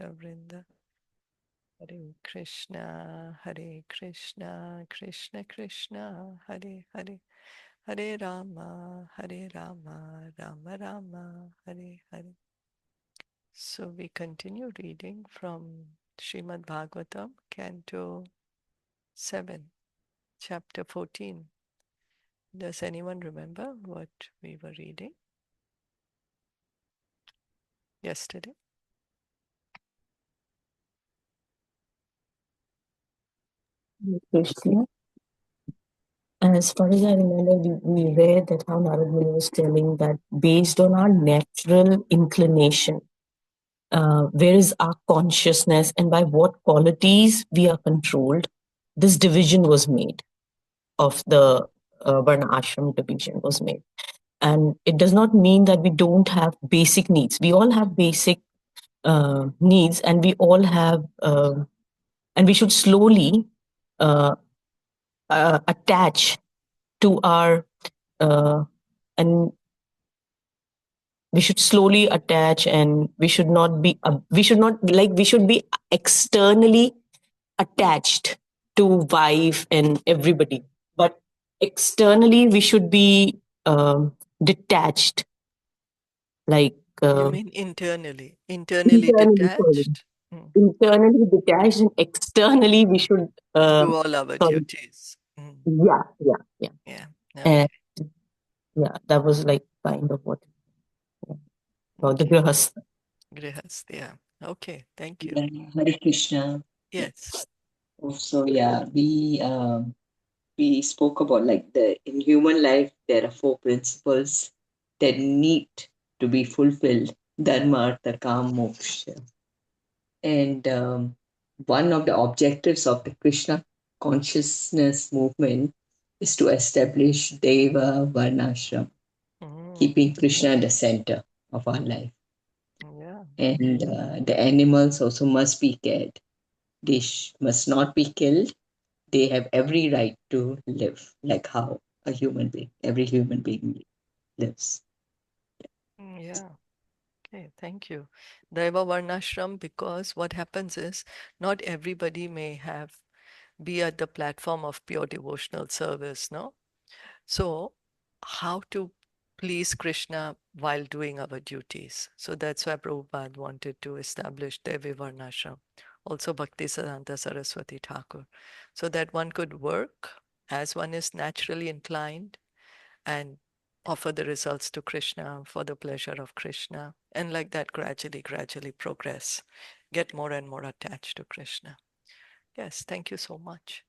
Vrinda. Hare Krishna, Krishna Krishna, Hare Hare, Hare Rama, Rama Rama, Hare Hare. So we continue reading from Srimad Bhagavatam, Canto 7, Chapter 14. Does anyone remember what we were reading yesterday? Krishna. As far as I remember, we read that how Narad Muni was telling that based on our natural inclination, where is our consciousness and by what qualities we are controlled, this division was made of the Varna Ashram division was made. And it does not mean that we don't have basic needs. We all have basic needs, and we all have, and we should slowly attach to our and we should slowly attach, and we should not be we should be externally attached to wife and everybody, but externally we should be detached, like You mean internally? Internally internally, sorry. detached? Internally detached, and externally we should Do all our sorry, duties. yeah. Yeah. And Okay. yeah, that was like kind of what about the Okay. grihastha. Grihast. Yeah. Okay. Thank you. Yeah, Hare Krishna. Yes. So yeah, we spoke about like in human life there are four principles that need to be fulfilled: dharma, artha, kam, moksha. And one of the objectives of the Krishna consciousness movement is to establish Deva Varnashram, keeping Krishna at the center of our life. Yeah. And the animals also must be cared. They must not be killed. They have every right to live like how every human being lives. Yeah. Okay. Thank you. Daiva Varnashram, because what happens is not everybody may be at the platform of pure devotional service, no? So, how to please Krishna while doing our duties? So that's why Prabhupada wanted to establish Devi Varnashram, also Bhakti Siddhanta Saraswati Thakur, so that one could work as one is naturally inclined and offer the results to Krishna for the pleasure of Krishna, and like that gradually progress, get more and more attached to Krishna. Yes, thank you so much.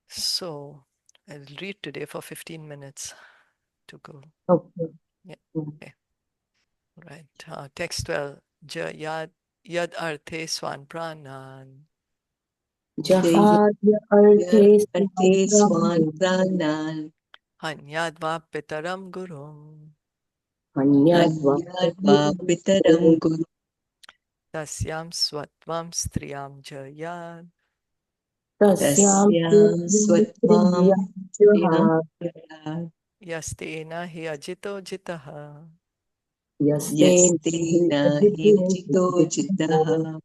So I'll read today for 15 minutes to go. Okay. Yeah. Okay. Right. Text 12. Yad arte swan pranan. Jahadya arte Arte swan pranan, Hanyadva pitaram gurum. Hanyadva anyadva pitaram guru, Tasyam swatvam striyam jayad. tasyam tasyam swatvam priyam jahad prayat, Yastena hi ajito jitaha. yaste yaste nahi jito jitaha.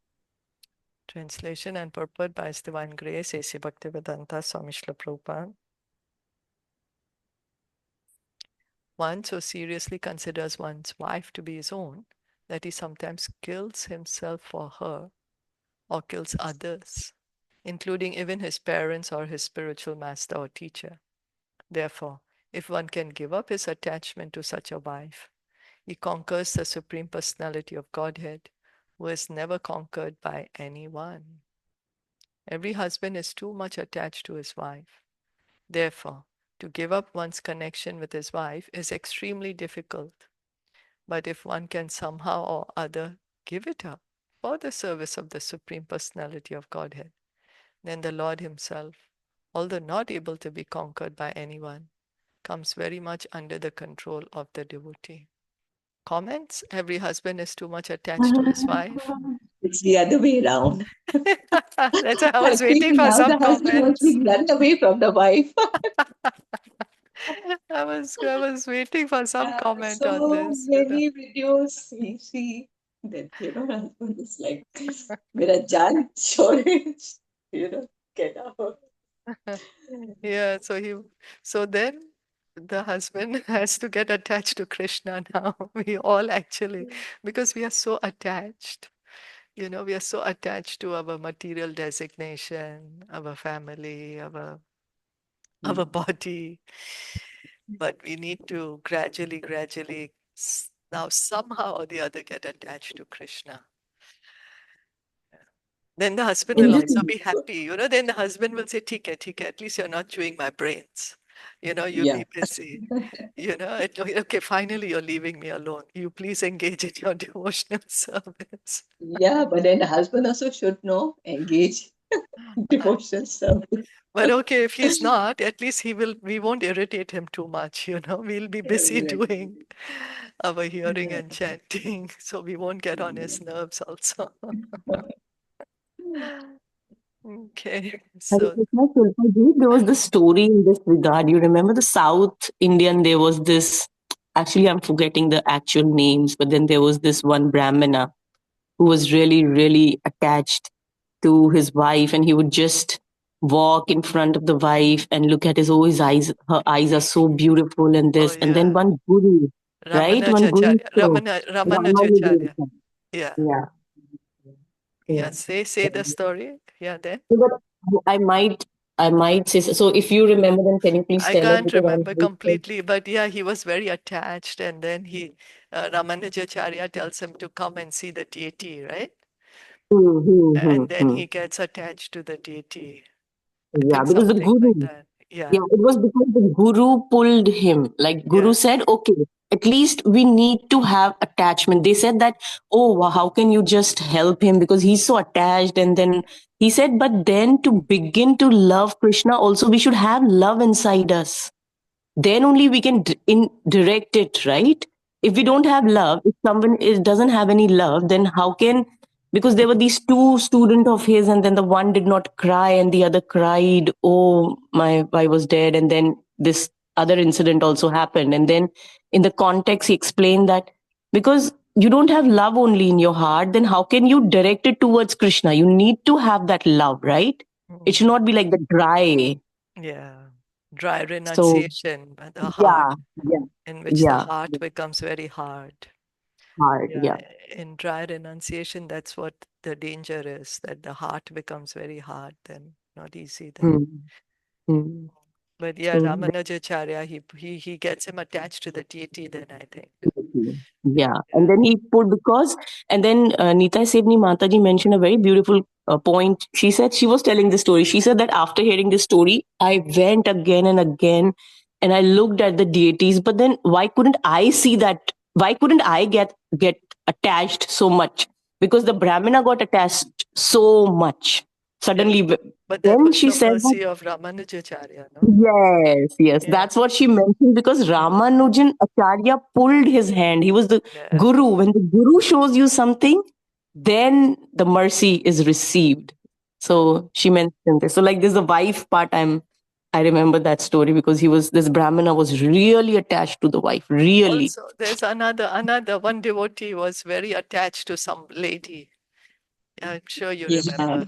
Translation and purport by His Divine Grace, A.C. Bhaktivedanta Swami Srila Prabhupada. One so seriously considers one's wife to be his own that he sometimes kills himself for her or kills others, including even his parents or his spiritual master or teacher. Therefore, if one can give up his attachment to such a wife, he conquers the Supreme Personality of Godhead, who is never conquered by anyone. Every husband is too much attached to his wife. Therefore, to give up one's connection with his wife is extremely difficult. But if one can somehow or other give it up for the service of the Supreme Personality of Godhead, then the Lord Himself, although not able to be conquered by anyone, comes very much under the control of the devotee. Comments? Every husband is too much attached to his wife. It's the other way around. That's why I I was waiting think for now the some husband wants comments. to run away from the wife. I was waiting for some comment on So this. many videos we see. Then, husband is like, मेरा जान छोड़े, get out. Yeah, so then the husband has to get attached to Krishna now. We all actually, because we are so attached, we are so attached to our material designation, our family, our body, but we need to gradually now somehow or the other get attached to Krishna. Then the husband In will this, also be happy, then the husband will say, ठीक है, at least you're not chewing my brains. You yeah, be busy. Okay, finally you're leaving me alone. You please engage in your devotional service. yeah, but then the husband also should know, engage Uh, devotional service. But okay, if he's not, at least we won't irritate him too much, We'll be busy Exactly. doing our hearing Yeah. and chanting, so we won't get on his nerves also. Okay, Hare so Krishna, Shilpa ji, there was the story in this regard. You remember the South Indian, there was this, actually, I'm forgetting the actual names, but then there was this one Brahmana who was really, really attached to his wife, and he would just walk in front of the wife and look at her eyes are so beautiful, and oh this. And then yeah, one guru, right? One guru Ramanajacharya, spoke. Ramanujacharya. Yeah. Yeah, yeah. Yeah, say the story. Yeah, then. So, but I might say so. So if you remember, then can you please I tell us can't because I'm remember completely, but yeah, he was very attached, and then Ramanujacharya tells him to come and see the deity, right? hmm, hmm, hmm, And then hmm. he gets attached to the deity. I Yeah, think because the something guru, like that. Yeah. yeah, it was because the guru pulled him. Like guru Yeah. said, okay, at least we need to have attachment. They said that, oh, wow, how can you just help him because he's so attached? And then he said, but then to begin to love Krishna, also we should have love inside us, then only we can direct it, right? If we Yeah. don't have love, if someone doesn't have any love, then how can, because there were these two students of his, and then the one did not cry and the other cried, oh, my wife was dead, and then this other incident also happened. And then in the context he explained that because you don't have love only in your heart, then how can you direct it towards Krishna? You need to have that love, right? It should Mm. not be like the dry. Yeah. Dry So renunciation, but the yeah, heart, yeah, in which the yeah, heart yeah, becomes very hard. hard, Yeah. yeah. In dry renunciation, that's what the danger is, that the heart becomes very hard, then not easy then. Mm, mm. But yeah, So Ramanujacharya, he gets him attached to the deity then, I think. definitely. Yeah, and Yeah. then he put because, and then Neeta Sevni Mataji mentioned a very beautiful point. She said she was telling the story. She said that after hearing this story, I went again and again, and I looked at the deities. But then, why couldn't I see that? Why couldn't I get attached so much? Because the Brahmana got attached so much Yeah. suddenly. But that Then was she the said that. mercy of Ramanujacharya, no? Yes, yes. Yeah. That's what she mentioned because Ramanujan Acharya pulled his hand. He was the Yeah. guru. When the guru shows you something, then the mercy is received. Mm. So she mentioned this. So like this the wife part, I remember that story because this Brahmana was really attached to the wife. Really. Also, there's another one devotee was very attached to some lady. I'm sure you Yeah. remember.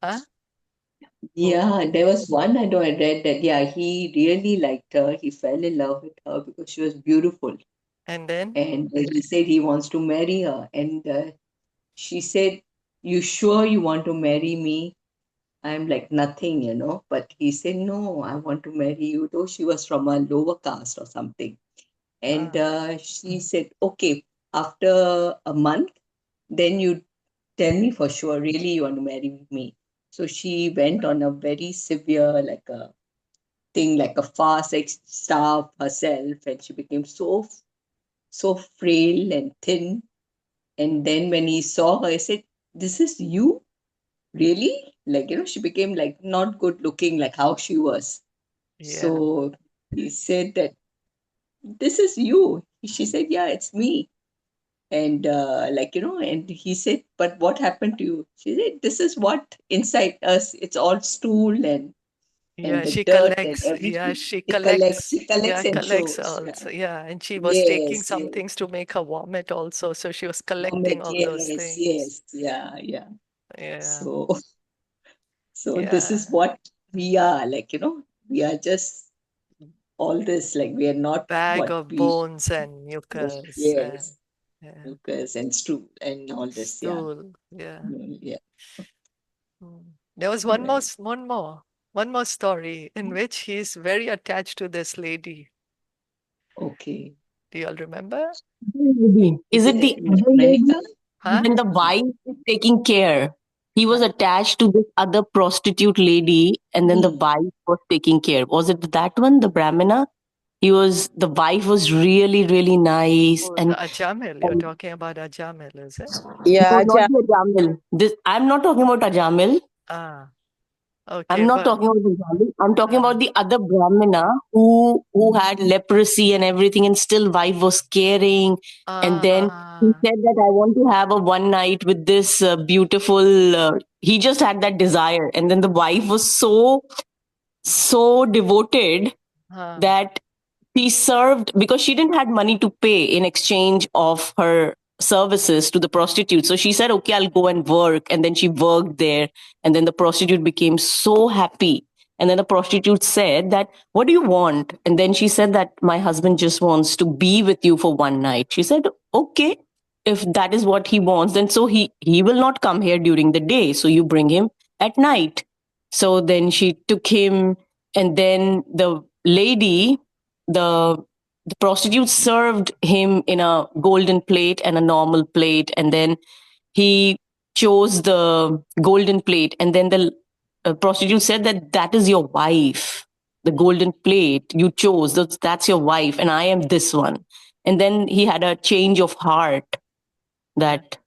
Huh? Who? Yeah, there was one I read that, yeah, he really liked her. He fell in love with her because she was beautiful. And then? And he said he wants to marry her. And she said, you sure you want to marry me? I'm like, nothing. But he said, no, I want to marry you, though she was from a lower caste or something. And Ah, she said, okay, after a month, then you tell me for sure, really, you want to marry me. So she went on a very severe, like a thing, like a fast, like starve herself, and she became so frail and thin. And then when he saw her, he said, "This is you, really?" Like she became like not good looking, like how she was. yeah. So he said that this is you. She said, "Yeah, it's me." And and he said, "But what happened to you?" She said, "This is what inside us. It's all stool and." Yeah, the she dirt and collects. Yeah, everything. she She collects. collects. She collects Yeah, and collects shows. Yeah. also. Yeah, and she was taking Yes. some Yes. things to make her vomit also. So she was collecting Vomit. all those Yes. things. Yes. Yeah. Yeah. Yeah, So so this yeah. is what we are like. We are just all this like we are not Bag what of we. bones and mucus and Yes. yeah, Lucas and Stu and all this. Yeah. stool. Yeah. Yeah. There was Right. one more story in which he's very attached to this lady. Okay. Do you all remember? Lady. Is Is it it the in other lady? America? Huh? When the wife is taking care, he was Huh? attached to this other prostitute lady, and then the Hmm. wife was taking care. Was it that one, the Brahmana? The wife was really, really nice, Oh, the and, Ajamil. You're and talking about Ajamil, is it? no, Yeah, not Acha. the Ajamil. I'm not talking about Ajamil. Ah, I'm okay, not but talking about Punjabi. I'm talking uh, about the other Brahmana who had leprosy and everything, and still wife was caring. And then he ah, said that I want to have a one night with this beautiful. He just had that desire, and then the wife was so devoted ah, that she served because she didn't had money to pay in exchange of her services to the prostitute. So she said, okay, I'll go and work. And then she worked there. And then the prostitute became so happy. And then the prostitute said that, what do you want? And then she said that my husband just wants to be with you for one night. She said, okay, if that is what he wants, then so he will not come here during the day. So you bring him at night. So then she took him, and then the the prostitute served him in a golden plate and a normal plate, and then he chose the golden plate, and then the prostitute said that that is your wife, the golden plate you chose, that's your wife, and I am this one. And then he had a change of heart, ah, that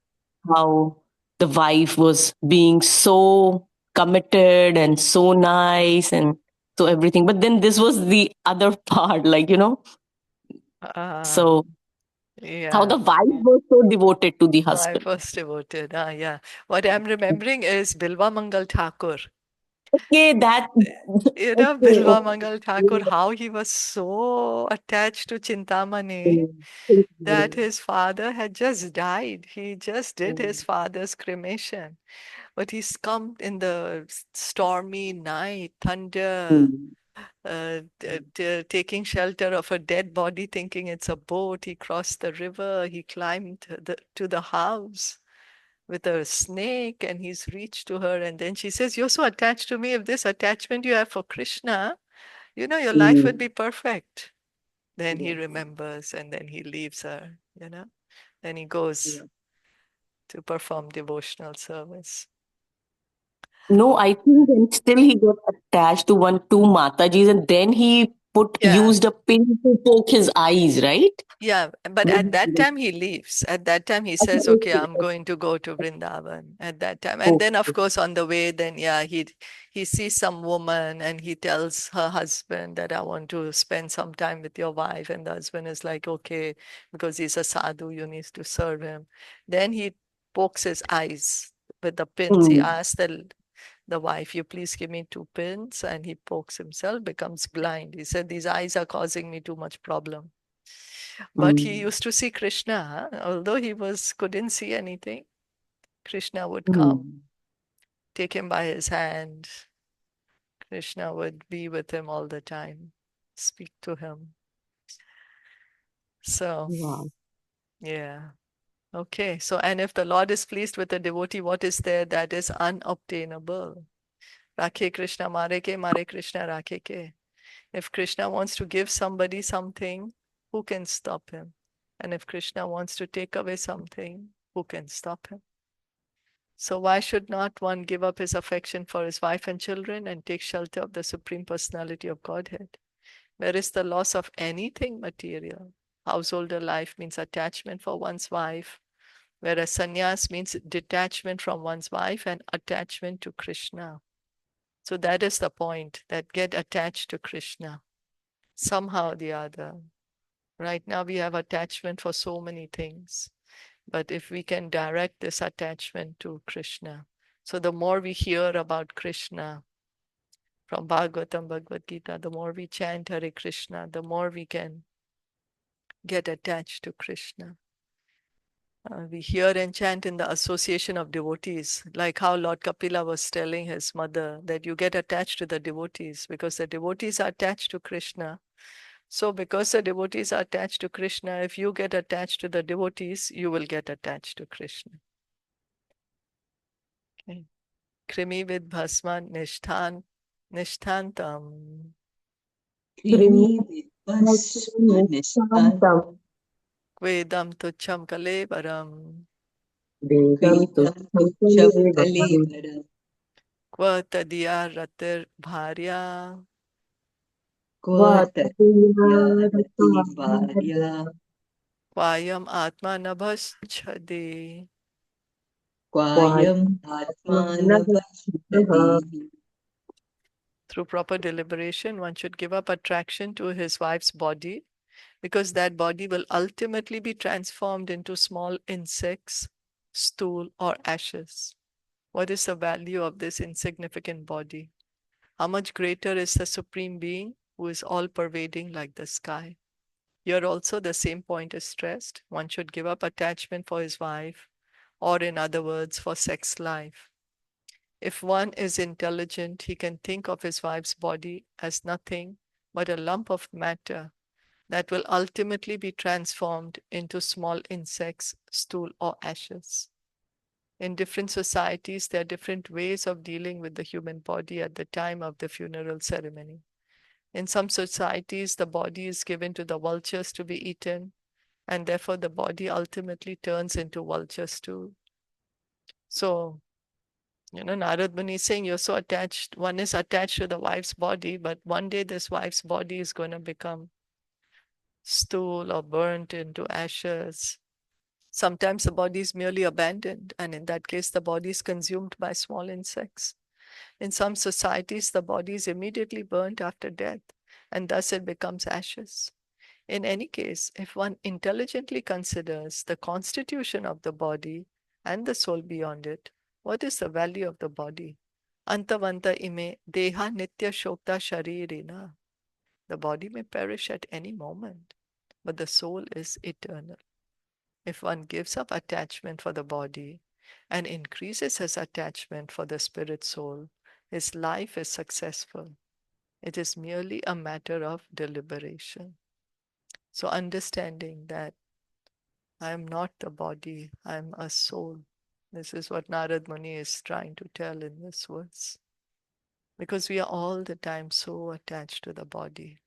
how the wife was being so committed and so nice and so everything. But then this was the other part, ah, so how yeah. the wife was so devoted to the My husband. first devoted. Ah, yeah. What I'm remembering is Bilwa Mangal Thakur. Okay, that You know, okay, Bilwa okay. Mangal Thakur, how he was so attached to Chintamani that his father had just died. He just did his father's cremation. But he's come in the stormy night, thunder, taking shelter of a dead body, thinking it's a boat. He crossed the river. He climbed to the house with a snake, and he's reached to her. And then she says, "You're so attached to me. If this attachment you have for Krishna, your life would be perfect." Then he remembers, and then he leaves her. Then he goes to perform devotional service. No, I think then still he got attached to two Matajis, and then he Yeah. used a pin to poke his eyes, right? Yeah, but When at that he- time he leaves. At that time he Okay, says, "Okay, okay, I'm going to go to Vrindavan." At that time, and then of okay. course on the way, then yeah, he sees some woman and he tells her husband that I want to spend some time with your wife, and the husband is like, "Okay," because he's a sadhu, you need to serve him. Then he pokes his eyes with the pins. He Mm, asks the wife, "You please give me 2 pins," and he pokes himself, becomes blind. He said, "These eyes are causing me too much problem." But he mm, used to see Krishna, huh? Although he couldn't see anything. Krishna would come, mm. take him by his hand. Krishna would be with him all the time, speak to him. So, Wow. yeah. Okay. So, and if the Lord is pleased with a devotee, what is there that is unobtainable? Rakhe Krishna mare Krishna rakhe ke. If Krishna wants to give somebody something, who can stop him? And if Krishna wants to take away something, who can stop him? So why should not one give up his affection for his wife and children and take shelter of the Supreme Personality of Godhead? Where is the loss of anything material? Householder life means attachment for one's wife, whereas sannyas means detachment from one's wife and attachment to Krishna. So that is the point, that get attached to Krishna somehow or the other. Right now we have attachment for so many things. But if we can direct this attachment to Krishna, so the more we hear about Krishna, From Bhagavatam, Bhagavad Gita, the more we chant Hare Krishna, the more we can get attached to Krishna. We hear and chant in the association of devotees, like how Lord Kapila was telling his mother that you get attached to the devotees because the devotees are attached to Krishna. So, because the devotees are attached to Krishna, if you get attached to the devotees, you will get attached to Krishna. Okay. Krimi vid bhasma nishthantam. Krimi vidbhasma nishtantam. Vedam tucham kalevaram. Vedam Kvedam tucham tucham kalevaram. kalevaram. Kva tadiya ratir bharya. Kvatadya rati varya. Kvayam atma nabhaschade. Kwayam atmanavashyati. Through proper deliberation, one should give up attraction to his wife's body because that body will ultimately be transformed into small insects, stool, or ashes. What is the value of this insignificant body? How much greater is the Supreme Being who is all pervading like the sky? Here also, the same point is stressed. One should give up attachment for his wife, or in other words, for sex life. If one is intelligent, he can think of his wife's body as nothing but a lump of matter that will ultimately be transformed into small insects, stool, or ashes. In different societies, there are different ways of dealing with the human body at the time of the funeral ceremony. In some societies, the body is given to the vultures to be eaten, and therefore the body ultimately turns into vulture stew. So, Narad Muni is saying you're so attached, one is attached to the wife's body, but one day this wife's body is going to become stool or burnt into ashes. Sometimes the body is merely abandoned, and in that case, the body is consumed by small insects. In some societies, the body is immediately burnt after death, and thus it becomes ashes. In any case, if one intelligently considers the constitution of the body and the soul beyond it, what is the value of the body? Antavanta ime deha nitya shokta sharirina. The body may perish at any moment, but the soul is eternal. If one gives up attachment for the body and increases his attachment for the spirit soul, his life is successful. It is merely a matter of deliberation. So, understanding that I am not the body, I am a soul. This is what Narad Muni is trying to tell in this verse. Because we are all the time so attached to the body.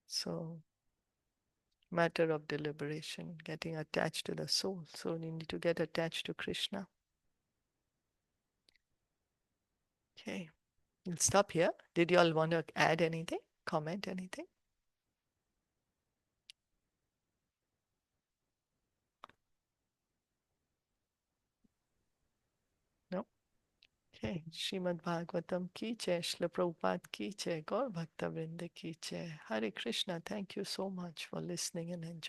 So, matter of deliberation, getting attached to the soul. So, we need to get attached to Krishna. Okay, we'll stop here. Did you all want to add anything? Comment anything? No? Okay, Srimad Bhagavatam ki jai, Srila Prabhupada ki jai, Gaur Bhakta Vrinda ki jai. Hare Krishna, thank you so much for listening and enjoying.